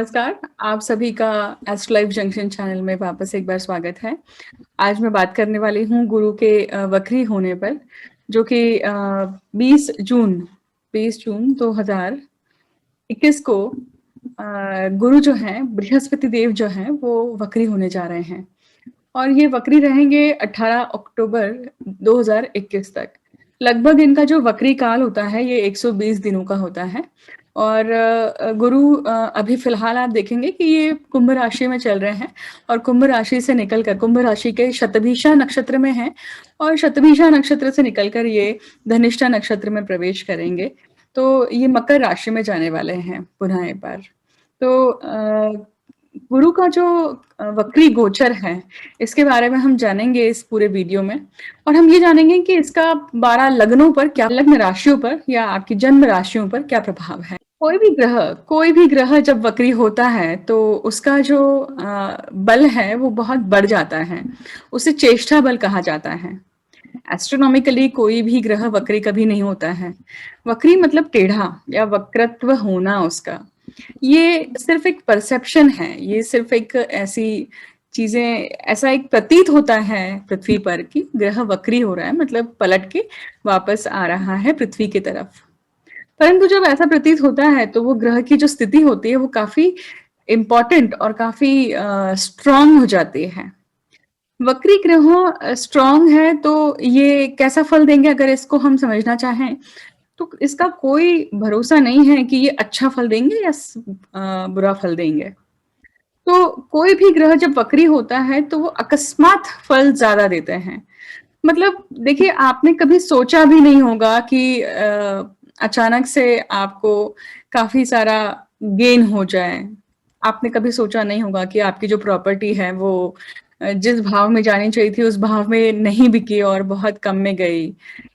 नमस्कार, आप सभी का एस्ट्रो लाइफ जंक्शन चैनल में वापस एक बार स्वागत है। आज मैं बात करने वाली हूँ गुरु के वक्री होने पर, जो कि 20 जून 2021 को गुरु जो हैं, बृहस्पति देव जो हैं, वो वक्री होने जा रहे हैं और ये वक्री रहेंगे 18 अक्टूबर 2021 तक। लगभग इनका जो वक्री काल होता है, ये 120 दिनों का होता है और गुरु अभी फ़िलहाल आप देखेंगे कि ये कुंभ राशि में चल रहे हैं और कुंभ राशि से निकलकर कुंभ राशि के शतभिषा नक्षत्र में हैं और शतभिषा नक्षत्र से निकलकर ये धनिष्ठा नक्षत्र में प्रवेश करेंगे। तो ये मकर राशि में जाने वाले हैं पुनः एक बार। तो गुरु का जो वक्री गोचर है, इसके बारे में हम जानेंगे इस पूरे वीडियो में और हम ये जानेंगे कि इसका 12 लग्नों पर क्या, लग्न राशियों पर या आपकी जन्म राशियों पर क्या प्रभाव है। कोई भी ग्रह जब वक्री होता है तो उसका जो बल है वो बहुत बढ़ जाता है, उसे चेष्टा बल कहा जाता है। एस्ट्रोनॉमिकली कोई भी ग्रह वक्री कभी नहीं होता है। वक्री मतलब टेढ़ा या वक्रत्व होना उसका, ये सिर्फ एक परसेप्शन है, ये सिर्फ एक ऐसी चीजें, ऐसा एक प्रतीत होता है पृथ्वी पर कि ग्रह वक्री हो रहा है, मतलब पलट के वापस आ रहा है पृथ्वी की तरफ। परंतु जब ऐसा प्रतीत होता है तो वो ग्रह की जो स्थिति होती है वो काफी इम्पोर्टेंट और काफी स्ट्रांग हो जाती है। वक्री ग्रह स्ट्रांग है तो ये कैसा फल देंगे, अगर इसको हम समझना चाहें तो इसका कोई भरोसा नहीं है कि ये अच्छा फल देंगे या बुरा फल देंगे। तो कोई भी ग्रह जब वक्री होता है तो वो अकस्मात फल ज्यादा देते हैं। मतलब देखिए, आपने कभी सोचा भी नहीं होगा कि अचानक से आपको काफी सारा गेन हो जाए। आपने कभी सोचा नहीं होगा कि आपकी जो प्रॉपर्टी है वो जिस भाव में जानी चाहिए थी उस भाव में नहीं बिकी और बहुत कम में गई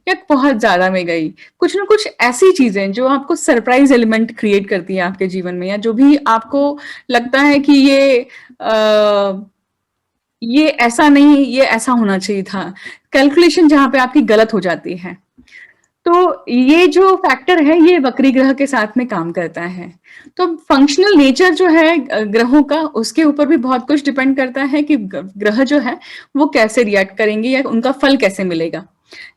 या बहुत ज्यादा में गई। कुछ ना कुछ ऐसी चीजें जो आपको सरप्राइज एलिमेंट क्रिएट करती है आपके जीवन में, या जो भी आपको लगता है कि ये ऐसा नहीं, ये ऐसा होना चाहिए था, कैलकुलेशन जहां पे आपकी गलत हो जाती है। तो ये जो फैक्टर है ये वक्री ग्रह के साथ में काम करता है। तो फंक्शनल नेचर जो है ग्रहों का, उसके ऊपर भी बहुत कुछ डिपेंड करता है कि ग्रह जो है वो कैसे रिएक्ट करेंगे या उनका फल कैसे मिलेगा।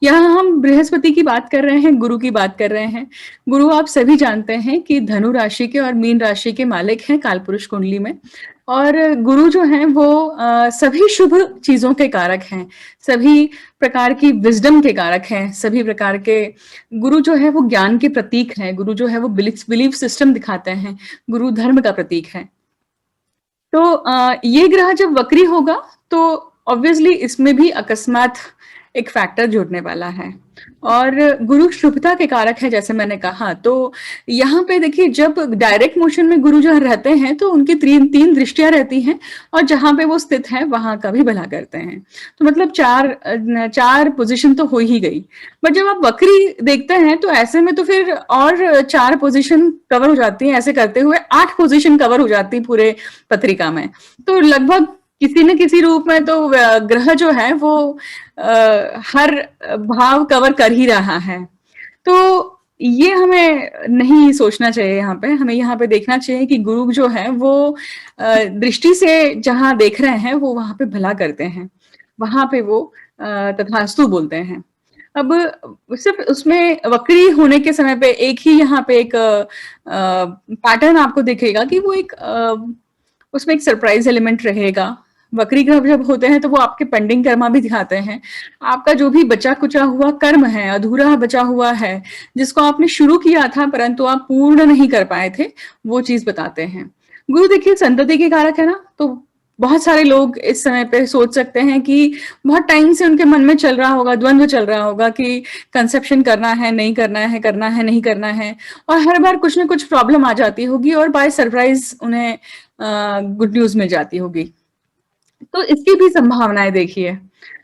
यहाँ हम बृहस्पति की बात कर रहे हैं, गुरु की बात कर रहे हैं। गुरु आप सभी जानते हैं कि धनु राशि के और मीन राशि के मालिक हैं कालपुरुष कुंडली में। और गुरु जो हैं वो सभी शुभ चीजों के कारक हैं, सभी प्रकार की विजडम के कारक हैं, सभी प्रकार के गुरु जो है वो ज्ञान के प्रतीक हैं, गुरु जो है वो बिलीफ सिस्टम दिखाते हैं, गुरु धर्म का प्रतीक है। तो ये ग्रह जब वक्री होगा तो ऑब्वियसली इसमें भी अकस्मात एक फैक्टर जुड़ने वाला है और गुरु शुभता के कारक है जैसे मैंने कहा। तो यहाँ पे देखिए, जब डायरेक्ट मोशन में गुरु जो रहते हैं तो उनकी तीन दृष्टियां रहती हैं और जहां पे वो स्थित है वहां का भी भला करते हैं। तो मतलब चार पोजीशन तो हो ही गई। बट जब आप वक्री देखते हैं तो ऐसे में तो फिर और 4 पोजीशन कवर हो जाती है, ऐसे करते हुए 8 पोजीशन कवर हो जाती पूरे पत्रिका में। तो लगभग किसी न किसी रूप में तो ग्रह जो है वो हर भाव कवर कर ही रहा है। तो ये हमें नहीं सोचना चाहिए, यहाँ पे हमें यहाँ पे देखना चाहिए कि गुरु जो है वो दृष्टि से जहां देख रहे हैं वो वहां पे भला करते हैं, वहां पे वो तथास्तु बोलते हैं। अब सिर्फ उसमें वक्री होने के समय पे एक ही यहाँ पे एक पैटर्न आपको दिखेगा कि वो एक उसमें एक सरप्राइज एलिमेंट रहेगा। वक्री ग्रह जब होते हैं तो वो आपके पेंडिंग कर्मा भी दिखाते हैं, आपका जो भी बचा कुचा हुआ कर्म है, अधूरा बचा हुआ है, जिसको आपने शुरू किया था परंतु आप पूर्ण नहीं कर पाए थे, वो चीज बताते हैं। गुरु देखिए संतति के कारक है ना, तो बहुत सारे लोग इस समय पे सोच सकते हैं कि बहुत टाइम से उनके मन में चल रहा होगा, द्वंद्व चल रहा होगा कि कंसेप्शन करना है नहीं करना है, करना है नहीं करना है, और हर बार कुछ ना कुछ प्रॉब्लम आ जाती होगी और बाय सरप्राइज उन्हें गुड न्यूज मिल जाती होगी। तो इसकी भी संभावनाएं देखिए।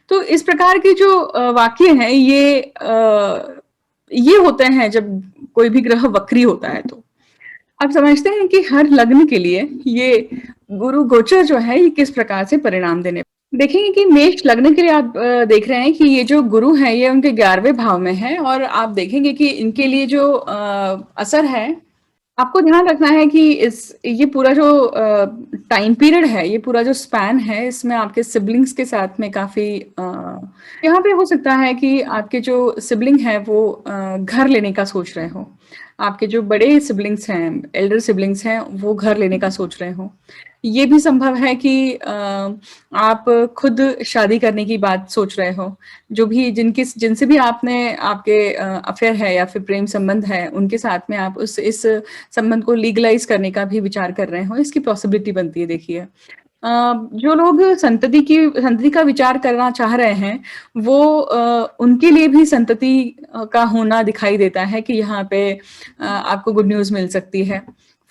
तो इस प्रकार के जो वाक्य हैं ये होते हैं जब कोई भी ग्रह वक्री होता है। तो आप समझते हैं कि हर लग्न के लिए ये गुरु गोचर जो है ये किस प्रकार से परिणाम देने। देखेंगे कि मेष लग्न के लिए आप देख रहे हैं कि ये जो गुरु है ये उनके 11वें भाव में है और आप देखेंगे कि इनके लिए जो असर है आपको ध्यान रखना है कि इस ये पूरा जो टाइम पीरियड है, ये पूरा जो स्पैन है, इसमें आपके सिब्लिंग्स के साथ में काफ़ी यहाँ पे हो सकता है कि आपके जो सिब्लिंग हैं वो घर लेने का सोच रहे हों। आपके जो बड़े सिब्लिंग्स हैं, एल्डर सिब्लिंग्स हैं, वो घर लेने का सोच रहे हों। ये भी संभव है कि आप खुद शादी करने की बात सोच रहे हो। जो भी जिनसे भी आपने आपके अफ़ेयर है या फिर प्रेम संबंध है, उनके साथ में आप उस इस संबंध को लीगलाइज़ करने का भी विचार कर रहे हो, इसकी पॉसिबिलिटी बनती है देखिए। जो लोग संतति का विचार करना चाह रहे हैं, वो उनके लिए भी संतति का होना दिखाई देता है कि यहाँ पे आपको गुड न्यूज़ मिल सकती है।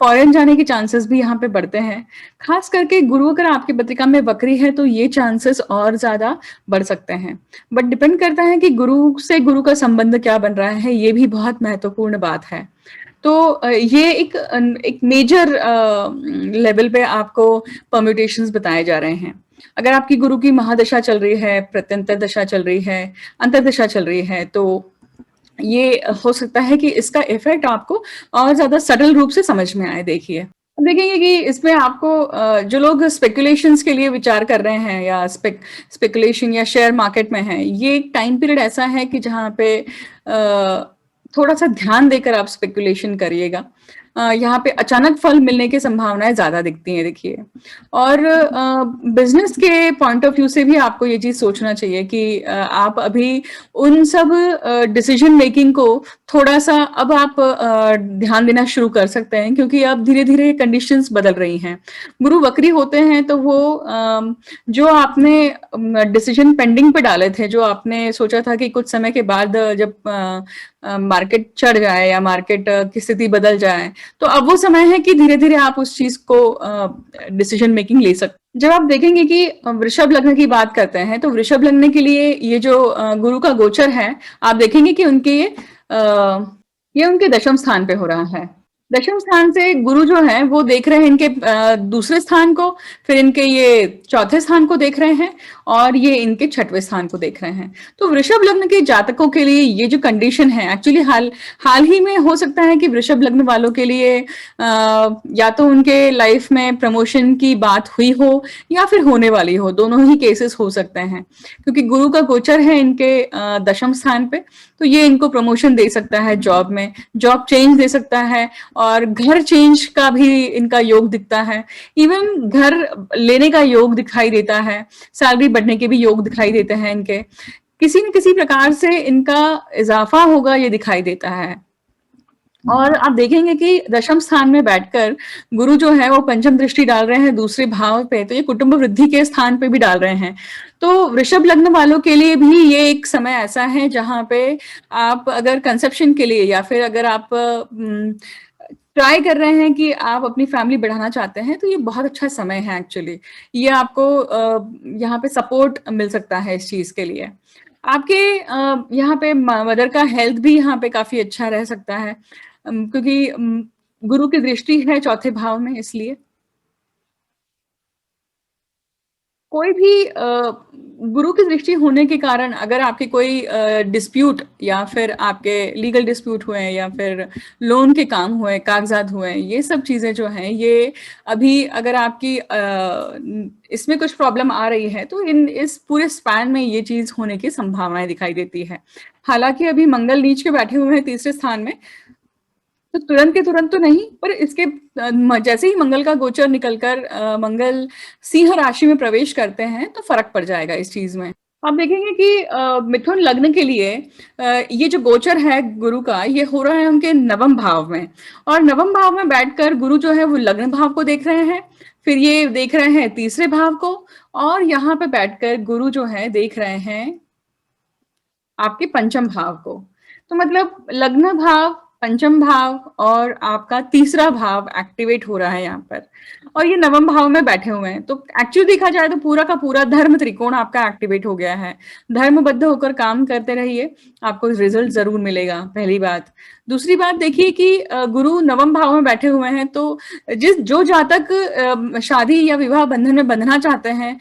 फ़ॉरेन जाने के चांसेस भी यहाँ पे बढ़ते हैं। ख़ास करके गुरु अगर आपकी पत्रिका में वक्री है, तो ये चांसेस और ज़्यादा बढ़ सकते हैं। बट डिपेंड करता है कि गुरु का संबंध क्या बन रहा है, ये भी बहुत महत्वपूर्ण बात है। तो ये एक मेजर लेवल पे आपको परम्यूटेशंस बताए जा रहे हैं। अगर आपकी गुरु की महादशा चल रही है, प्रत्यंतर दशा चल रही है, अंतर्दशा चल रही है, तो ये हो सकता है कि इसका इफ़ेक्ट आपको और ज़्यादा सटल रूप से समझ में आए देखिए। अब देखेंगे कि इसमें आपको जो लोग स्पेकुलेशंस के लिए विचार कर रहे हैं या स्पेकुलेशन या शेयर मार्केट में हैं, ये एक टाइम पीरियड ऐसा है कि जहाँ पे थोड़ा-सा ध्यान देकर आप स्पेकुलेशन करिएगा। यहाँ पे अचानक फल मिलने की संभावनाएँ ज़्यादा दिखती हैं देखिए। और बिज़नेस के पॉइंट ऑफ व्यू से भी आपको ये चीज़ सोचना चाहिए कि आप अभी उन सब डिसीजन मेकिंग को थोड़ा-सा अब आप ध्यान देना शुरू कर सकते हैं क्योंकि अब धीरे-धीरे कंडीशंस बदल रही हैं। गुरु वक्री होते हैं तो वो जो आपने डिसीजन पेंडिंग पे डाले थे, जो आपने सोचा था कि कुछ समय के बाद जब मार्केट चढ़ जाए या मार्केट की स्थिति बदल जाए, तो अब वो समय है कि धीरे-धीरे आप उस चीज़ को डिसीजन मेकिंग ले सकते हैं। जब आप देखेंगे कि वृषभ लग्न की बात करते हैं, तो वृषभ लग्न के लिए ये जो गुरु का गोचर है, आप देखेंगे कि ये उनके दशम स्थान पे हो रहा है। दशम स्थान से गुरु जो हैं, वो देख रहे हैं इनके दूसरे स्थान को, फिर इनके ये चौथे स्थान को देख रहे हैं और ये इनके छठवें स्थान को देख रहे हैं। तो वृषभ लग्न के जातकों के लिए ये जो कंडीशन है एक्चुअली हाल ही में हो सकता है कि वृषभ लग्न वालों के लिए या तो उनके लाइफ में प्रमोशन की बात हुई हो या फिर होने वाली हो, दोनों ही केसेस हो सकते हैं। क्योंकि गुरु का गोचर है इनके दशम स्थान पे, तो ये इनको प्रमोशन दे सकता है जॉब में, जॉब चेंज दे सकता है और घर चेंज का भी इनका योग दिखता है। इवन घर लेने का योग दिखाई देता है, सैलरी बढ़ने के भी योग दिखाई देते हैं इनके। किसी न किसी प्रकार से इनका इज़ाफ़ा होगा ये दिखाई देता है। और आप देखेंगे कि दशम स्थान में बैठकर गुरु जो है वो पंचम दृष्टि डाल रहे हैं दूसरे भाव पे, तो ये कुटुंब वृद्धि के स्थान पे भी डाल रहे हैं। तो वृषभ लग्न वालों के लिए भी ये एक समय ऐसा है जहाँ पे आप अगर कंसेप्शन के लिए या फिर अगर आप ट्राई कर रहे हैं कि आप अपनी फैमिली बढ़ाना चाहते हैं, तो ये बहुत अच्छा समय है एक्चुअली। ये आपको यहाँ पे सपोर्ट मिल सकता है इस चीज़ के लिए। आपके यहाँ पे मदर का हेल्थ भी यहाँ पे काफ़ी अच्छा रह सकता है क्योंकि गुरु की दृष्टि है चौथे भाव में इसलिए। कोई भी गुरु की दृष्टि होने के कारण अगर आपके कोई डिस्प्यूट या फिर आपके लीगल डिस्प्यूट हुए या फिर लोन के काम हुए, कागज़ात हुए, ये सब चीज़ें जो हैं, ये अभी अगर आपकी इसमें कुछ प्रॉब्लम आ रही है, तो इस पूरे स्पैन में ये चीज़ होने की संभावनाएँ दिखाई देती है। हालाँकि अभी मंगल नीच के बैठे हुए हैं तीसरे स्थान में, तो तुरंत के तुरंत तो नहीं, पर इसके जैसे ही मंगल का गोचर निकलकर मंगल सिंह राशि में प्रवेश करते हैं, तो फ़र्क पड़ जाएगा इस चीज़ में। आप देखेंगे कि मिथुन लग्न के लिए ये जो गोचर है गुरु का, ये हो रहा है उनके नवम भाव में और नवम भाव में बैठकर गुरु जो है वो लग्न भाव को देख रहे हैं, फिर ये देख रहे हैं तीसरे भाव को और यहाँ पे बैठकर गुरु जो है देख रहे हैं आपके पंचम भाव को। तो मतलब लग्न भाव, पंचम भाव और आपका तीसरा भाव एक्टिवेट हो रहा है यहाँ पर और ये नवम भाव में बैठे हुए हैं। तो एक्चुअली देखा जाए तो पूरा का पूरा धर्म त्रिकोण आपका एक्टिवेट हो गया है। धर्मबद्ध होकर काम करते रहिए, आपको रिजल्ट ज़रूर मिलेगा, पहली बात। दूसरी बात देखिए कि गुरु नवम भाव में बैठे हुए हैं तो जिस जो जातक शादी या विवाह बंधन में बंधना चाहते हैं,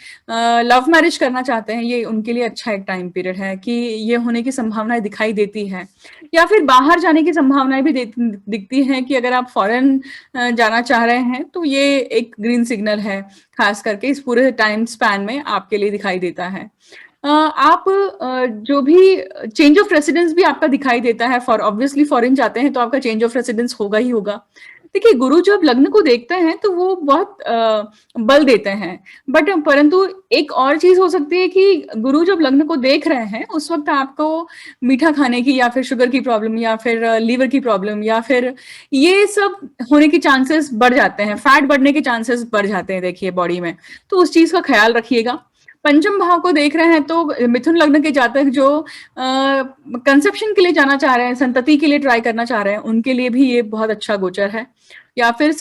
लव मैरिज करना चाहते हैं, ये उनके लिए अच्छा एक टाइम पीरियड है कि ये होने की संभावनाएँ दिखाई देती है। या फिर बाहर जाने की संभावनाएँ भी दिखती हैं कि अगर आप फॉरेन जाना चाह रहे हैं, तो ये एक ग्रीन सिग्नल है, खास करके इस पूरे टाइम स्पैन में आपके लिए दिखाई देता है। आप जो भी चेंज ऑफ रेसिडेंस भी आपका दिखाई देता है, फॉर ऑब्वियसली फॉरेन जाते हैं तो आपका चेंज ऑफ रेसिडेंस होगा ही होगा। देखिए गुरु जब लग्न को देखते हैं तो वो बहुत बल देते हैं, बट परंतु एक और चीज़ हो सकती है कि गुरु जब लग्न को देख रहे हैं, उस वक़्त आपको मीठा खाने की या फिर शुगर की प्रॉब्लम या फिर लीवर की प्रॉब्लम या फिर ये सब होने के चांसेस बढ़ जाते हैं, फैट बढ़ने के चांसेस बढ़ जाते हैं देखिए बॉडी में, तो उस चीज़ का ख़्याल रखिएगा। पंचम भाव को देख रहे हैं तो मिथुन लग्न के जातक जो कंसेप्शन के लिए जाना चाह रहे हैं, संतति के लिए ट्राई करना चाह रहे हैं, उनके लिए भी ये बहुत अच्छा गोचर है। या फिर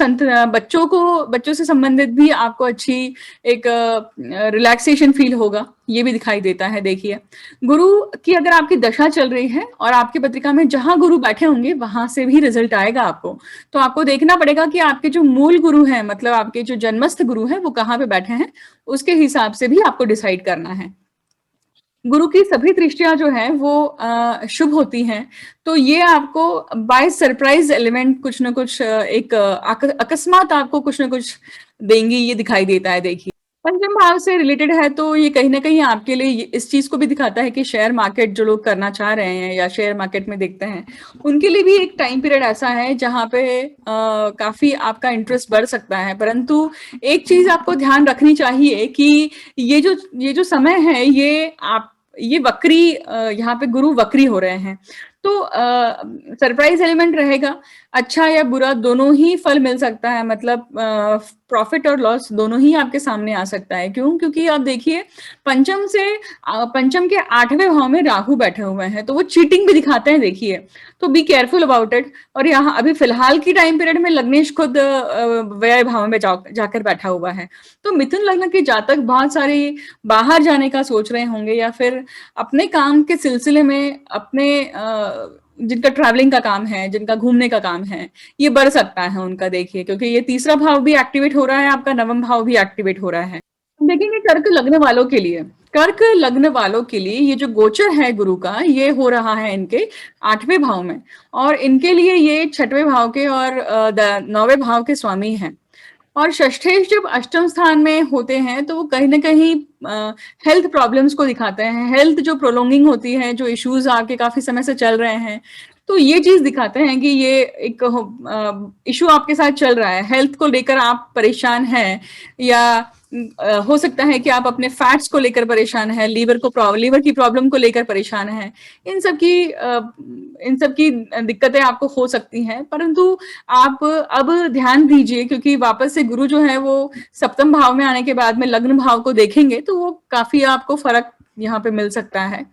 बच्चों से संबंधित भी आपको अच्छी एक रिलैक्सेशन फील होगा, ये भी दिखाई देता है देखिए। गुरु की अगर आपकी दशा चल रही है और आपकी पत्रिका में जहां गुरु बैठे होंगे, वहां से भी रिजल्ट आएगा आपको। तो आपको देखना पड़ेगा कि आपके जो मूल गुरु हैं, मतलब आपके जो जन्मस्थ गुरु हैं, वो कहाँ पे बैठे हैं, उसके हिसाब से भी आपको डिसाइड करना है। गुरु की सभी दृष्टियां जो हैं वो शुभ होती हैं, तो ये आपको बाय सरप्राइज एलिमेंट कुछ ना कुछ अकस्मात आपको कुछ ना कुछ देंगी, ये दिखाई देता है देखिए। पंचम भाव से रिलेटेड है तो ये कहीं ना कहीं आपके लिए इस चीज को भी दिखाता है कि शेयर मार्केट जो लोग करना चाह रहे हैं या शेयर मार्केट में देखते हैं, उनके लिए भी एक टाइम पीरियड ऐसा है जहां पे काफी आपका इंटरेस्ट बढ़ सकता है। परंतु एक चीज आपको ध्यान रखनी चाहिए कि ये जो समय है, ये वक्री, यहाँ पे गुरु वक्री हो रहे हैं, तो सरप्राइज एलिमेंट रहेगा। अच्छा या बुरा दोनों ही फल मिल सकता है, मतलब प्रॉफिट और लॉस दोनों ही आपके सामने आ सकता है। क्यों? क्योंकि आप देखिए पंचम के 8वें भाव में राहु बैठे हुए हैं, तो वो चीटिंग भी दिखाते हैं देखिए, तो बी केयरफुल अबाउट इट। और यहाँ अभी फिलहाल की टाइम पीरियड में लग्नेश खुद व्यय भाव में जाकर बैठा हुआ है, तो मिथुन लग्न के जातक बहुत सारी बाहर जाने का सोच रहे होंगे या फिर अपने काम के सिलसिले में अपने जिनका ट्रैवलिंग का काम है, जिनका घूमने का काम है, ये बढ़ सकता है उनका देखिए, क्योंकि ये तीसरा भाव भी एक्टिवेट हो रहा है, आपका नवम भाव भी एक्टिवेट हो रहा है। देखेंगे कर्क लग्न वालों के लिए ये जो गोचर है गुरु का, ये हो रहा है इनके 8वें भाव में, और इनके लिए ये 6वें भाव के और 9वें भाव के स्वामी हैं। और षष्ठेश जब अष्टम स्थान में होते हैं तो वो कहीं ना कहीं हेल्थ प्रॉब्लम्स को दिखाते हैं, हेल्थ जो प्रोलोंगिंग होती है, जो इश्यूज आपके काफी समय से चल रहे हैं, तो ये चीज दिखाते हैं कि ये एक इशू आपके साथ चल रहा है, हेल्थ को लेकर आप परेशान हैं, या हो सकता है कि आप अपने फैट्स को लेकर परेशान हैं, लीवर की प्रॉब्लम को लेकर परेशान हैं। इन सब की दिक्कतें आपको हो सकती हैं, परंतु आप अब ध्यान दीजिए, क्योंकि वापस से गुरु जो है वो सप्तम भाव में आने के बाद में लग्न भाव को देखेंगे, तो वो काफी आपको फर्क यहाँ पे मिल सकता है।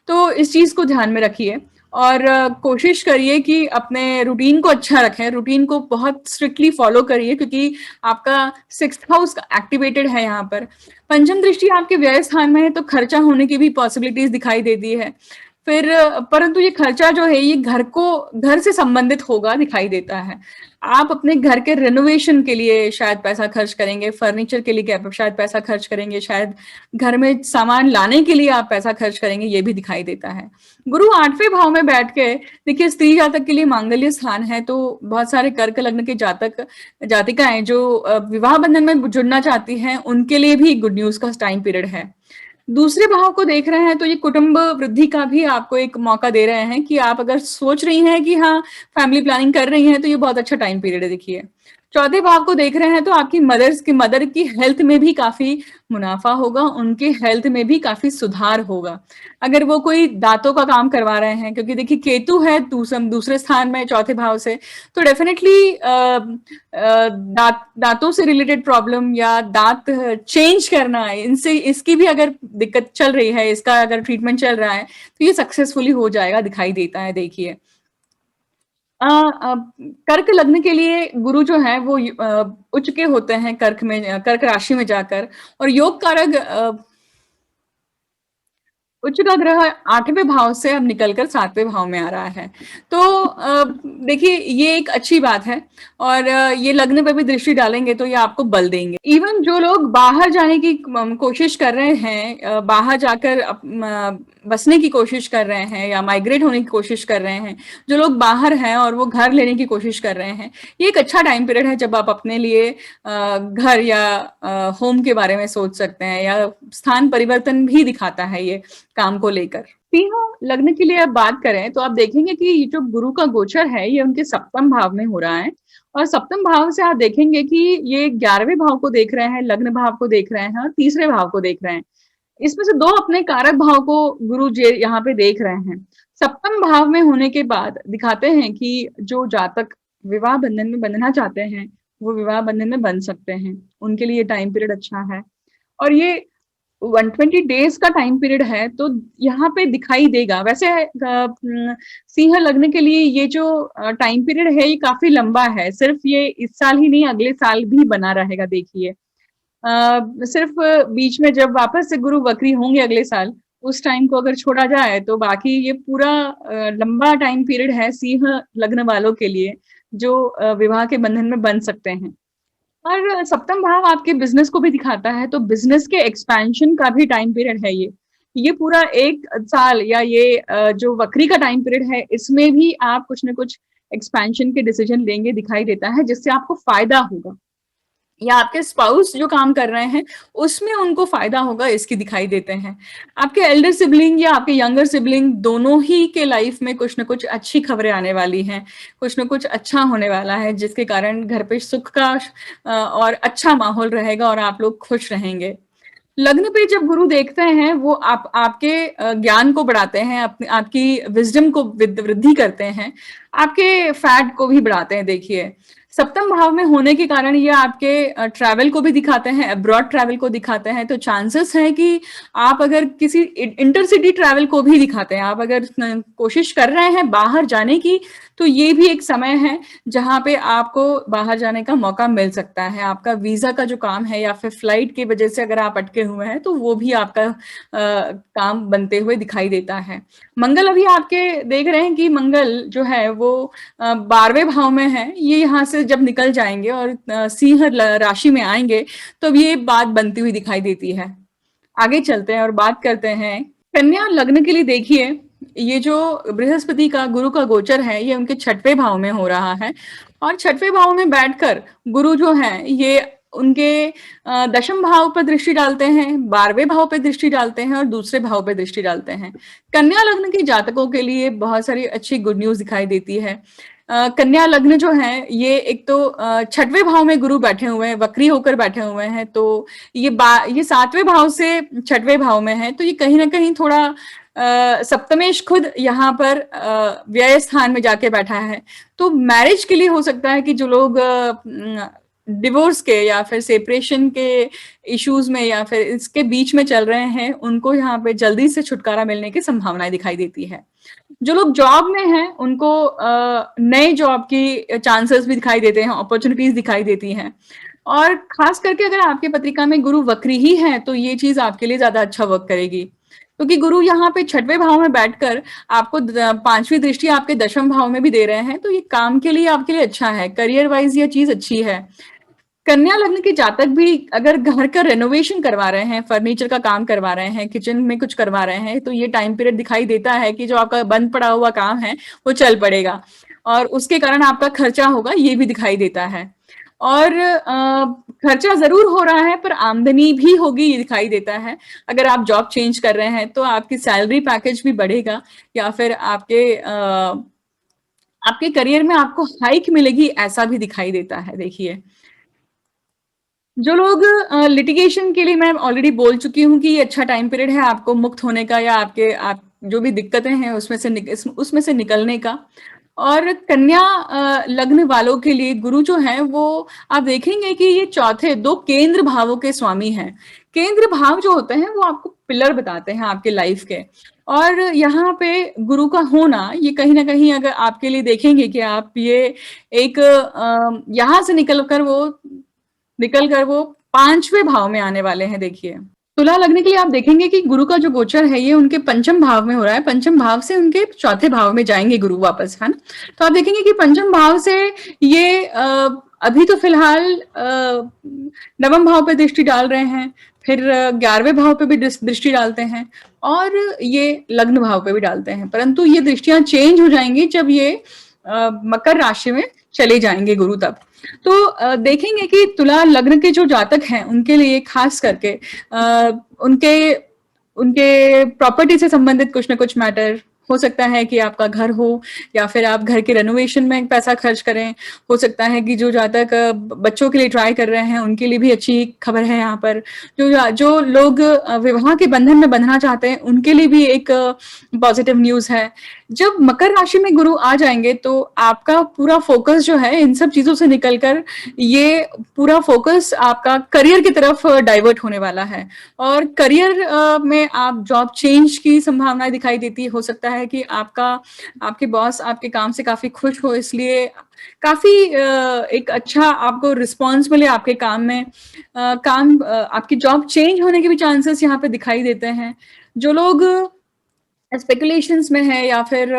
तो इस चीज को ध्यान में रखिए और कोशिश करिए कि अपने रूटीन को अच्छा रखें, रूटीन को बहुत स्ट्रिक्टली फॉलो करिए, क्योंकि आपका 6th हाउस एक्टिवेटेड है यहाँ पर। पंचम दृष्टि आपके व्यय स्थान में है, तो खर्चा होने की भी पॉसिबिलिटीज दिखाई देती है। फिर परंतु ये खर्चा जो है ये घर से संबंधित होगा दिखाई देता है। आप अपने घर के रेनोवेशन के लिए शायद पैसा खर्च करेंगे, फर्नीचर के लिए शायद पैसा खर्च करेंगे, शायद घर में सामान लाने के लिए आप पैसा खर्च करेंगे, ये भी दिखाई देता है। गुरु 8वें भाव में बैठ के देखिए स्त्री जातक के लिए मांगल्य स्थान है, तो बहुत सारे कर्क लग्न के जातक जातिकाएं जो विवाह बंधन में जुड़ना चाहती हैं, उनके लिए भी गुड न्यूज का टाइम पीरियड है। दूसरे भाव को देख रहे हैं तो ये कुटुंब वृद्धि का भी आपको एक मौका दे रहे हैं कि आप अगर सोच रही हैं कि हाँ फैमिली प्लानिंग कर रही हैं, तो ये बहुत अच्छा टाइम पीरियड है देखिए। चौथे भाव को देख रहे हैं तो आपकी मदर की हेल्थ में भी काफी मुनाफा होगा, उनके हेल्थ में भी काफी सुधार होगा। अगर वो कोई दांतों का काम करवा रहे हैं, क्योंकि देखिए केतु है दूसरे स्थान में चौथे भाव से, तो डेफिनेटली दांतों से रिलेटेड प्रॉब्लम या दांत चेंज करना, इनसे इसकी भी अगर दिक्कत चल रही है, इसका अगर ट्रीटमेंट चल रहा है, तो ये सक्सेसफुली हो जाएगा दिखाई देता है देखिए। कर्क लग्न के लिए गुरु जो है वो उच्च के होते हैं कर्क राशि में जाकर, और योग कारक उच्च का ग्रह 8वें भाव से अब निकलकर 7वें भाव में आ रहा है। तो देखिए ये एक अच्छी बात है और ये लग्न पे भी दृष्टि डालेंगे तो ये आपको बल देंगे। इवन जो लोग बाहर जाने की कोशिश कर रहे हैं, बाहर जाकर बसने की कोशिश कर रहे हैं या माइग्रेट होने की कोशिश कर रहे हैं, जो लोग बाहर हैं और वो घर लेने की कोशिश कर रहे हैं, ये एक अच्छा टाइम पीरियड है जब आप अपने लिए घर या होम के बारे में सोच सकते हैं, या स्थान परिवर्तन भी दिखाता है ये काम को लेकर। सिंह लग्न की लिए अब बात करें तो आप देखेंगे कि ये जो गुरु का गोचर है ये उनके सप्तम भाव में हो रहा है, और सप्तम भाव से आप देखेंगे कि ये 11वें भाव को देख रहे हैं, लग्न भाव को देख रहे हैं और तीसरे भाव को देख रहे हैं। इसमें से 2 अपने कारक भाव को गुरु जी यहाँ पे देख रहे हैं। सप्तम भाव में होने के बाद दिखाते हैं कि जो जातक विवाह बंधन में बंधना चाहते हैं, वो विवाह बंधन में बंध सकते हैं। उनके लिए टाइम पीरियड अच्छा है और ये 120 डेज का टाइम पीरियड है, तो यहाँ पे दिखाई देगा। वैसे सिंह लग्न के लिए ये जो टाइम पीरियड है ये काफी लंबा है, सिर्फ ये इस साल ही नहीं अगले साल भी बना रहेगा। देखिए सिर्फ बीच में जब वापस से गुरु वक्री होंगे अगले साल, उस टाइम को अगर छोड़ा जाए तो बाकी ये पूरा लंबा टाइम पीरियड है सिंह लग्न वालों के लिए, जो विवाह के बंधन में बन सकते हैं। और सप्तम भाव आपके बिजनेस को भी दिखाता है, तो बिजनेस के एक्सपेंशन का भी टाइम पीरियड है ये पूरा 1 साल, या ये जो वक्री का टाइम पीरियड है इसमें भी आप कुछ ना कुछ एक्सपेंशन के डिसीजन लेंगे दिखाई देता है, जिससे आपको फायदा होगा, या आपके स्पाउस जो काम कर रहे हैं उसमें उनको फायदा होगा, इसकी दिखाई देते हैं। आपके एल्डर सिबलिंग या आपके यंगर सिबलिंग दोनों ही के लाइफ में कुछ ना कुछ अच्छी खबरें आने वाली हैं, कुछ ना कुछ अच्छा होने वाला है, जिसके कारण घर पे सुख का और अच्छा माहौल रहेगा और आप लोग खुश रहेंगे। लग्न पे जब गुरु देखते हैं वो आपके ज्ञान को बढ़ाते हैं, आपकी विजडम को वृद्धि करते हैं, आपके फैट को भी बढ़ाते हैं। देखिए सप्तम भाव में होने के कारण ये आपके ट्रैवल को भी दिखाते हैं, अब्रॉड ट्रैवल को दिखाते हैं, तो चांसेस है कि आप अगर किसी इंटरसिटी ट्रैवल को भी दिखाते हैं, आप अगर कोशिश कर रहे हैं बाहर जाने की, तो ये भी एक समय है जहां पे आपको बाहर जाने का मौका मिल सकता है। आपका वीजा का जो काम है या फिर फ्लाइट की वजह से अगर आप अटके हुए हैं तो वो भी आपका काम बनते हुए दिखाई देता है। मंगल अभी आपके देख रहे हैं कि मंगल जो है वो 12वें भाव में है, ये यहाँ से जब निकल जाएंगे और सिंह राशि में आएंगे तो ये बात बनती हुई दिखाई देती है। आगे चलते हैं और बात करते हैं कन्या लग्न के लिए। देखिए ये जो बृहस्पति का गुरु का गोचर है ये उनके 6वें भाव में हो रहा है, और 6वें भाव में बैठकर गुरु जो है ये उनके 10वें भाव पर दृष्टि डालते हैं, 12वें भाव पर दृष्टि डालते हैं और दूसरे भाव पर दृष्टि डालते हैं। कन्या लग्न के जातकों के लिए बहुत सारी अच्छी गुड न्यूज दिखाई देती है। कन्या लग्न जो है ये एक तो 6वें भाव में गुरु बैठे हुए हैं, वक्री होकर बैठे हुए हैं, तो ये 7वें भाव से 6वें भाव में है, तो ये कहीं ना कहीं थोड़ा सप्तमेश खुद यहाँ पर व्यय स्थान में जाके बैठा है, तो मैरिज के लिए हो सकता है कि जो लोग डिवोर्स के या फिर सेपरेशन के इश्यूज में या फिर इसके बीच में चल रहे हैं, उनको यहाँ पे जल्दी से छुटकारा मिलने की संभावनाएं दिखाई देती है। जो लोग जॉब में हैं उनको नए जॉब की चांसेस भी दिखाई देते हैं, अपॉर्चुनिटीज दिखाई देती हैं, और खास करके अगर आपके पत्रिका में गुरु वक्री ही है तो ये चीज आपके लिए ज्यादा अच्छा वर्क करेगी, क्योंकि गुरु यहाँ पे 6वें भाव में बैठकर आपको 5वीं दृष्टि आपके 10वें भाव में भी दे रहे हैं, तो ये काम के लिए आपके लिए अच्छा है, करियर वाइज ये चीज अच्छी है। कन्या लग्न के जातक भी अगर घर का रेनोवेशन करवा रहे हैं, फर्नीचर का काम करवा रहे हैं, किचन में कुछ करवा रहे हैं, तो ये टाइम पीरियड दिखाई देता है कि जो आपका बंद पड़ा हुआ काम है वो चल पड़ेगा और उसके कारण आपका खर्चा होगा, ये भी दिखाई देता है। और खर्चा जरूर हो रहा है पर आमदनी भी होगी, ये दिखाई देता है। अगर आप जॉब चेंज कर रहे हैं तो आपकी सैलरी पैकेज भी बढ़ेगा, या फिर आपके करियर में आपको हाइक मिलेगी, ऐसा भी दिखाई देता है। देखिए जो लोग लिटिगेशन के लिए, मैं ऑलरेडी बोल चुकी हूँ कि ये अच्छा टाइम पीरियड है आपको मुक्त होने का, या आप जो भी दिक्कतें हैं उसमें से निकलने का। और कन्या लग्न वालों के लिए गुरु जो है वो आप देखेंगे कि ये चौथे 2 केंद्र भावों के स्वामी हैं। केंद्र भाव जो होते हैं वो आपको पिलर बताते हैं आपके लाइफ के, और यहाँ पे गुरु का होना ये कहीं ना कहीं अगर आपके लिए देखेंगे कि आप ये एक यहाँ से निकल कर वो 5वें भाव में आने वाले हैं। देखिए तुला लगने के लिए आप देखेंगे कि गुरु का जो गोचर है ये उनके पंचम भाव में हो रहा है। पंचम भाव से उनके चौथे भाव में जाएँगे गुरु वापस, है ना? तो आप देखेंगे कि पंचम भाव से ये अभी तो फिलहाल नवम भाव पे दृष्टि डाल रहे हैं, फिर 11वें भाव पे भी दृष्टि डालते हैं और ये लग्न भाव पे भी डालते हैं। परंतु ये दृष्टियाँ चेंज हो जाएँगी जब ये मकर राशि में चले जाएँगे गुरु तब। तो देखेंगे कि तुला लग्न के जो जातक हैं उनके लिए खास करके उनके उनके प्रॉपर्टी से संबंधित कुछ ना कुछ मैटर हो सकता है कि आपका घर हो या फिर आप घर के रेनोवेशन में पैसा खर्च करें। हो सकता है कि जो जातक बच्चों के लिए ट्राई कर रहे हैं उनके लिए भी अच्छी खबर है यहाँ पर। जो लोग विवाह के बंधन में बंधना चाहते हैं उनके लिए भी एक पॉजिटिव न्यूज़ है। जब मकर राशि में गुरु आ जाएँगे तो आपका पूरा फ़ोकस जो है इन सब चीज़ों से निकल कर ये पूरा फ़ोकस आपका करियर की तरफ डाइवर्ट होने वाला है। और करियर में आप जॉब चेंज की संभावनाएँ दिखाई देती है। हो सकता है कि आपके बॉस आपके काम से काफ़ी खुश हो इसलिए काफ़ी एक अच्छा आपको रिस्पॉन्स मिले आपके काम में। आपकी जॉब चेंज होने के भी चांसेस यहाँ पे दिखाई देते हैं। जो लोग स्पेकुलेशंस में है या फिर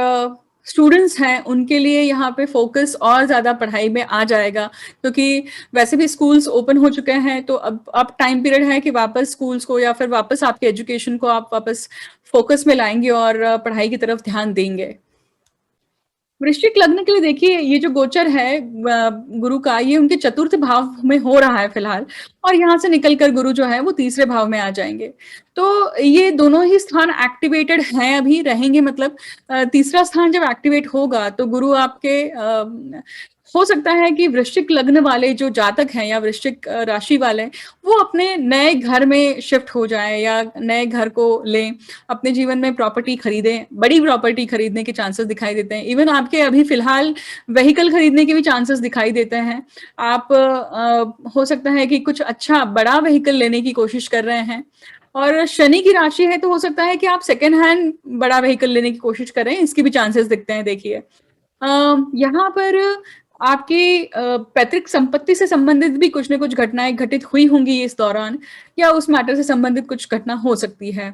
स्टूडेंट्स हैं उनके लिए यहाँ पे फोकस और ज़्यादा पढ़ाई में आ जाएगा क्योंकि वैसे भी स्कूल्स ओपन हो चुके हैं तो अब टाइम पीरियड है कि वापस स्कूल्स को या फिर वापस आपके एजुकेशन को आप वापस फोकस में लाएंगे और पढ़ाई की तरफ ध्यान देंगे। वृश्चिक लग्न के लिए देखिए ये जो गोचर है गुरु का ये उनके चतुर्थ भाव में हो रहा है फिलहाल और यहाँ से निकलकर गुरु जो है वो तीसरे भाव में आ जाएंगे। तो ये दोनों ही स्थान एक्टिवेटेड हैं अभी रहेंगे मतलब तीसरा स्थान जब एक्टिवेट होगा तो गुरु आपके हो सकता है कि वृश्चिक लग्न वाले जो जातक हैं या वृश्चिक राशि वाले वो अपने नए घर में शिफ्ट हो जाएं या नए घर को लें, अपने जीवन में प्रॉपर्टी खरीदें, बड़ी प्रॉपर्टी खरीदने के चांसेस दिखाई देते हैं। इवन आपके अभी फिलहाल व्हीकल खरीदने के भी चांसेस दिखाई देते हैं। आप हो सकता है कि कुछ अच्छा बड़ा व्हीकल लेने की कोशिश कर रहे हैं और शनि की राशि है तो हो सकता है कि आप सेकंड हैंड बड़ा व्हीकल लेने की कोशिश करें, इसके भी चांसेस दिखते हैं देखिए। यहाँ पर आपकी पैतृक संपत्ति से संबंधित भी कुछ न कुछ घटनाएँ घटित हुई होंगी इस दौरान या उस मैटर से संबंधित कुछ घटना हो सकती है।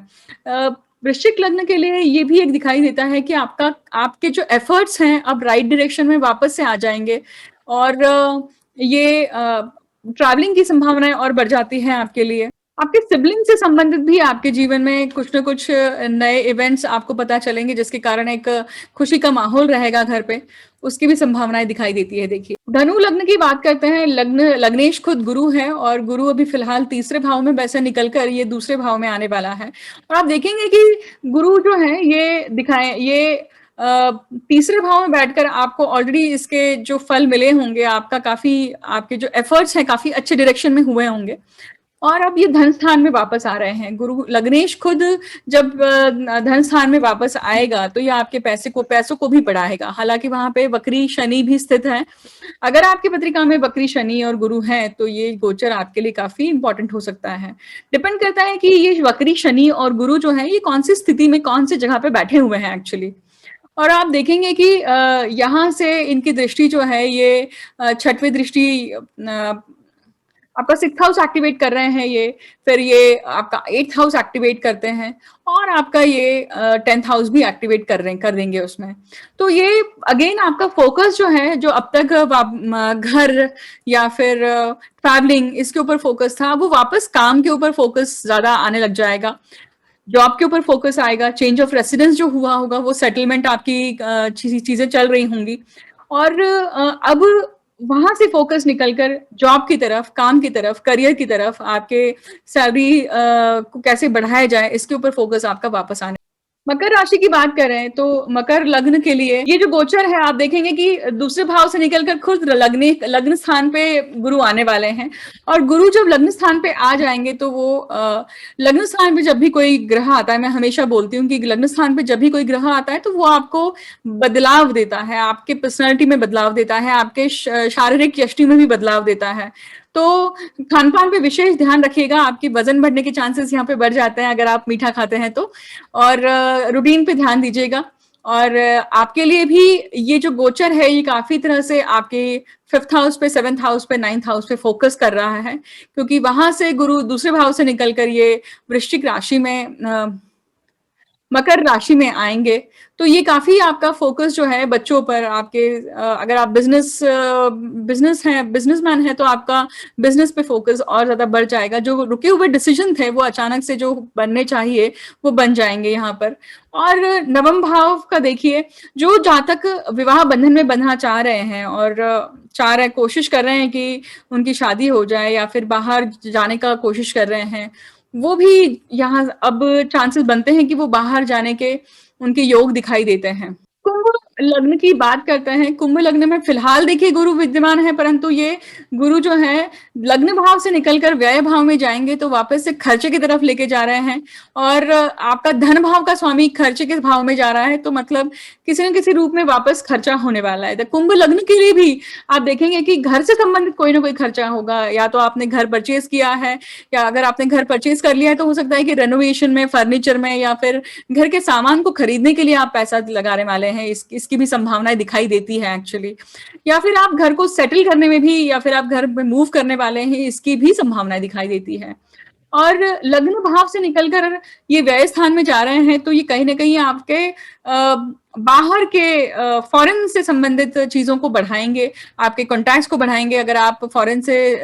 वृश्चिक लग्न के लिए ये भी एक दिखाई देता है कि आपके जो एफर्ट्स हैं अब राइट डायरेक्शन में वापस से आ जाएँगे और ये ट्रैवलिंग की संभावनाएँ और बढ़ जाती हैं आपके लिए। आपके सिबलिंग से संबंधित भी आपके जीवन में कुछ न कुछ नए इवेंट्स आपको पता चलेंगे जिसके कारण एक खुशी का माहौल रहेगा घर पे, उसकी भी संभावनाएँ दिखाई देती है देखिए। धनु लग्न की बात करते हैं, लग्नेश खुद गुरु है और गुरु अभी फिलहाल तीसरे भाव में वैसे निकल कर ये दूसरे भाव में आने वाला है। और आप देखेंगे कि गुरु जो है ये तीसरे भाव में बैठकर आपको ऑलरेडी इसके जो फल मिले होंगे, आपके जो एफर्ट्स हैं काफ़ी अच्छे डायरेक्शन में हुए होंगे। और अब ये धन स्थान में वापस आ रहे हैं गुरु लग्नेश खुद जब धन स्थान में वापस आएगा तो ये आपके पैसों को भी बढ़ाएगा। हालांकि वहां पे वक्री शनि भी स्थित है। अगर आपकी पत्रिका में वक्री शनि और गुरु है तो ये गोचर आपके लिए काफी इंपॉर्टेंट हो सकता है। डिपेंड करता है कि ये वक्री शनि और गुरु जो है ये कौन सी स्थिति में कौन सी जगह पे बैठे हुए हैं एक्चुअली। और आप देखेंगे कि यहाँ से इनकी दृष्टि जो है ये छठवीं दृष्टि आपका 6th हाउस एक्टिवेट कर रहे हैं ये, फिर ये आपका 8th हाउस एक्टिवेट करते हैं और आपका ये 10th हाउस भी एक्टिवेट कर देंगे उसमें। तो ये अगेन आपका फोकस जो है जो अब तक घर या फिर ट्रैवलिंग इसके ऊपर फोकस था वो वापस काम के ऊपर फोकस ज्यादा आने लग जाएगा। जॉब के ऊपर फोकस आएगा, चेंज ऑफ रेसिडेंस जो हुआ होगा वो सेटलमेंट आपकी चीजें चल रही होंगी और अब वहां से फोकस निकलकर जॉब की तरफ, काम की तरफ, करियर की तरफ, आपके सैलरी को कैसे बढ़ाया जाए इसके ऊपर फोकस आपका वापस आने। मकर राशि की बात करें तो मकर लग्न के लिए ये जो गोचर है आप देखेंगे कि दूसरे भाव से निकलकर खुद लग्न स्थान पे गुरु आने वाले हैं और गुरु जब लग्न स्थान पे आ जाएंगे तो वो लग्न स्थान पे जब भी कोई ग्रह आता है, मैं हमेशा बोलती हूँ कि लग्न स्थान पे जब भी कोई ग्रह आता है तो वो आपको बदलाव देता है, आपके पर्सनैलिटी में बदलाव देता है, आपके शारीरिक यष्टि में भी बदलाव देता है। तो खान पान पे विशेष ध्यान रखिएगा, आपकी वजन बढ़ने के चांसेस यहाँ पे बढ़ जाते हैं अगर आप मीठा खाते हैं तो। और रूटीन पे ध्यान दीजिएगा और आपके लिए भी ये जो गोचर है ये काफ़ी तरह से आपके 5th हाउस पे, 7th हाउस पे, 9th हाउस पे फ़ोकस कर रहा है, क्योंकि वहाँ से गुरु दूसरे भाव से निकल कर ये वृश्चिक राशि में मकर राशि में आएँगे, तो ये काफ़ी आपका फ़ोकस जो है बच्चों पर आपके अगर आप बिज़नेस हैं बिज़नेसमैन हैं तो आपका बिज़नेस पे फ़ोकस और ज़्यादा बढ़ जाएगा। जो रुके हुए डिसीज़न थे वो अचानक से जो बनने चाहिए, वो बन जाएँगे यहाँ पर। और नवम भाव का देखिए, जो जातक विवाह बंधन में बंधना चाह रहे हैं और चाह रहे कोशिश कर रहे हैं कि उनकी शादी हो जाए या फिर बाहर जाने का कोशिश कर रहे हैं, वो भी यहाँ अब चांसेस बनते हैं कि वो बाहर जाने के उनके योग दिखाई देते हैं। कुंभ लग्न की बात करते हैं, कुंभ लग्न में फिलहाल देखिए गुरु विद्यमान है, परंतु ये गुरु जो है लग्न भाव से निकलकर व्यय भाव में जाएँगे तो वापस से खर्चे की तरफ लेके जा रहे हैं और आपका धन भाव का स्वामी खर्चे के भाव में जा रहा है, तो मतलब किसी न किसी रूप में वापस खर्चा होने वाला है। तो कुंभ लग्न के लिए भी आप देखेंगे कि घर से संबंधित कोई ना कोई खर्चा होगा, या तो आपने घर परचेज़ किया है या अगर आपने घर परचेज़ कर लिया है तो हो सकता है कि रेनोवेशन में, फर्नीचर में या फिर घर के सामान को खरीदने के लिए आप पैसा लगाने वाले हैं, इसकी भी संभावनाएँ दिखाई देती है एक्चुअली। या फिर आप घर को सेटल करने में भी या फिर आप घर में मूव करने वाले हैं, इसकी भी संभावनाएँ दिखाई देती है। और लग्न भाव से निकलकर ये व्यय स्थान में जा रहे हैं, तो ये कहीं न कहीं आपके बाहर के फ़ॉरेन से संबंधित चीज़ों को बढ़ाएँगे, आपके कॉन्टैक्ट्स को बढ़ाएँगे। अगर आप फ़ॉरेन से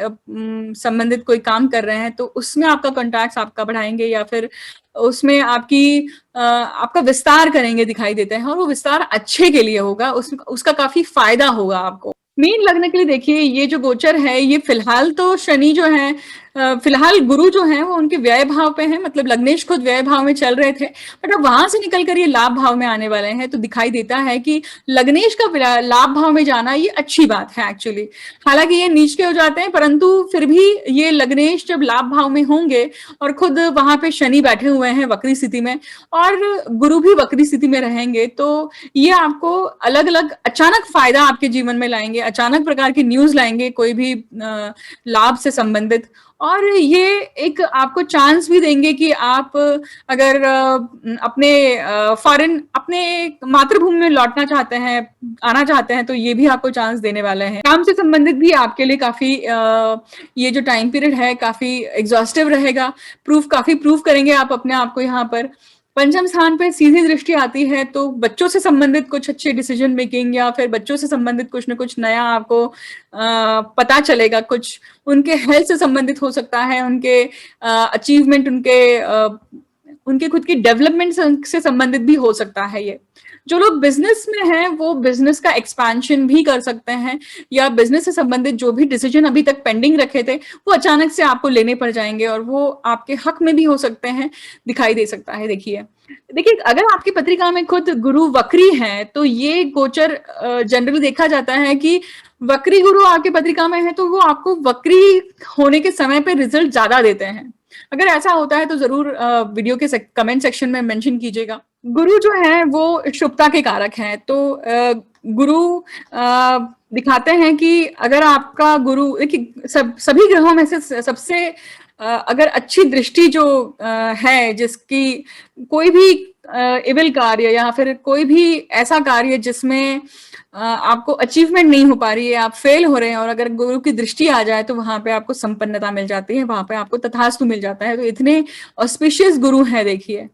संबंधित कोई काम कर रहे हैं, तो उसमें आपका कॉन्टैक्ट्स आपका बढ़ाएँगे या फिर उसमें आपका विस्तार करेंगे दिखाई देते हैं और वो विस्तार अच्छे के लिए होगा, उसका काफ़ी फ़ायदा होगा आपको। मीन लग्न के लिए देखिए ये जो गोचर है ये फिलहाल तो शनि जो है फिलहाल गुरु जो है वो उनके व्यय भाव पे हैं, मतलब लग्नेश खुद व्यय भाव में चल रहे थे, बट अब वहां से निकलकर ये लाभ भाव में आने वाले हैं, तो दिखाई देता है कि लग्नेश का लाभ भाव में जाना ये अच्छी बात है एक्चुअली। हालांकि ये नीच के हो जाते हैं, परंतु फिर भी ये लग्नेश जब लाभ भाव में होंगे और खुद वहां पे शनि बैठे हुए हैं वक्री स्थिति में और गुरु भी वक्री स्थिति में रहेंगे, तो ये आपको अलग अलग अचानक फायदा आपके जीवन में लाएंगे, अचानक प्रकार की न्यूज लाएंगे कोई भी लाभ से संबंधित, और ये एक आपको चांस भी देंगे कि आप अगर अपने फॉरेन अपने मातृभूमि में लौटना चाहते हैं, आना चाहते हैं, तो ये भी आपको चांस देने वाले हैं। काम से संबंधित भी आपके लिए काफी ये जो टाइम पीरियड है काफी एग्जॉस्टिव रहेगा, काफी प्रूफ करेंगे आप अपने आप को यहाँ पर। पंचम स्थान पे सीधी दृष्टि आती है, तो बच्चों से संबंधित कुछ अच्छे डिसीजन मेकिंग या फिर बच्चों से संबंधित कुछ ना कुछ नया आपको पता चलेगा, कुछ उनके हेल्थ से संबंधित हो सकता है, उनके अचीवमेंट, उनके खुद की डेवलपमेंट से संबंधित भी हो सकता है। ये जो लोग बिजनेस में हैं वो बिजनेस का एक्सपेंशन भी कर सकते हैं, या बिजनेस से संबंधित जो भी डिसीजन अभी तक पेंडिंग रखे थे वो अचानक से आपको लेने पड़ जाएंगे और वो आपके हक में भी हो सकते हैं, दिखाई दे सकता है। देखिए अगर आपकी पत्रिका में खुद गुरु वक्री है तो ये गोचर जनरली देखा जाता है कि वक्री गुरु आपकी पत्रिका में है तो वो आपको वक्री होने के समय पे रिजल्ट ज्यादा देते हैं। अगर ऐसा होता है तो जरूर वीडियो के कमेंट सेक्शन में मेंशन कीजिएगा। गुरु जो है वो शुभता के कारक हैं, तो गुरु दिखाते हैं कि अगर आपका गुरु देखिए सभी ग्रहों में से सबसे अगर अच्छी दृष्टि जो है, जिसकी कोई भी इविल कार्य या फिर कोई भी ऐसा कार्य जिसमें आपको अचीवमेंट नहीं हो पा रही है, आप फेल हो रहे हैं, और अगर गुरु की दृष्टि आ जाए तो वहां पे आपको संपन्नता मिल जाती है, वहां पे आपको तथास्तु मिल जाता है। तो इतने ऑस्पिशियस गुरु हैं देखिए।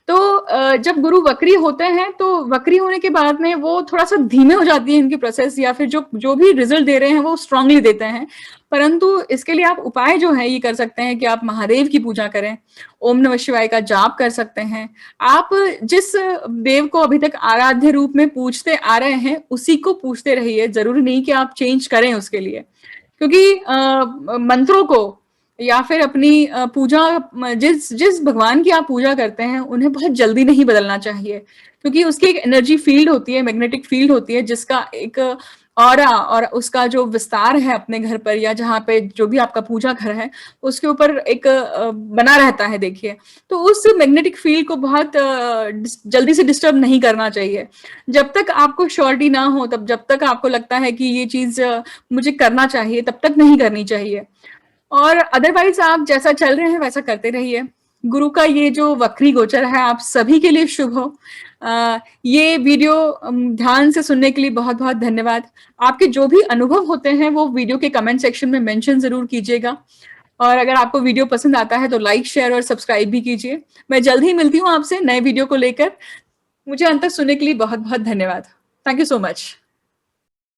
तो जब गुरु वक्री होते हैं तो वक्री होने के बाद में वो थोड़ा सा धीमे हो जाती है इनकी प्रोसेस, या फिर जो भी रिजल्ट दे रहे हैं वो स्ट्रांगली देते हैं, परंतु इसके लिए आप उपाय जो है ये कर सकते हैं कि आप महादेव की पूजा करें, ओम नमः शिवाय का जाप कर सकते हैं। आप जिस देव को अभी तक आराध्य रूप में पूजते आ रहे हैं उसी को पूजते रहिए, जरूरी नहीं कि आप चेंज करें उसके लिए, क्योंकि मंत्रों को या फिर अपनी पूजा जिस भगवान की आप पूजा करते हैं उन्हें बहुत जल्दी नहीं बदलना चाहिए, क्योंकि उसकी एक एनर्जी फील्ड होती है, मैग्नेटिक फील्ड होती है, जिसका एक ऑरा और उसका जो विस्तार है अपने घर पर या जहाँ पे जो भी आपका पूजा घर है उसके ऊपर एक बना रहता है देखिए। तो उस मैग्नेटिक फील्ड को बहुत जल्दी से डिस्टर्ब नहीं करना चाहिए। जब तक आपको श्योरिटी ना हो, जब तक आपको लगता है कि ये चीज मुझे करना चाहिए, तब तक नहीं करनी चाहिए, और अदरवाइज आप जैसा चल रहे हैं वैसा करते रहिए। गुरु का ये जो वक्री गोचर है आप सभी के लिए शुभ हो। ये वीडियो ध्यान से सुनने के लिए बहुत-बहुत धन्यवाद। आपके जो भी अनुभव होते हैं वो वीडियो के कमेंट सेक्शन में मेंशन ज़रूर कीजिएगा और अगर आपको वीडियो पसंद आता है तो लाइक, शेयर और सब्सक्राइब भी कीजिए। मैं जल्द ही मिलती हूँ आपसे नए वीडियो को लेकर। मुझे अंत तक सुनने के लिए बहुत-बहुत धन्यवाद। Thank you so much.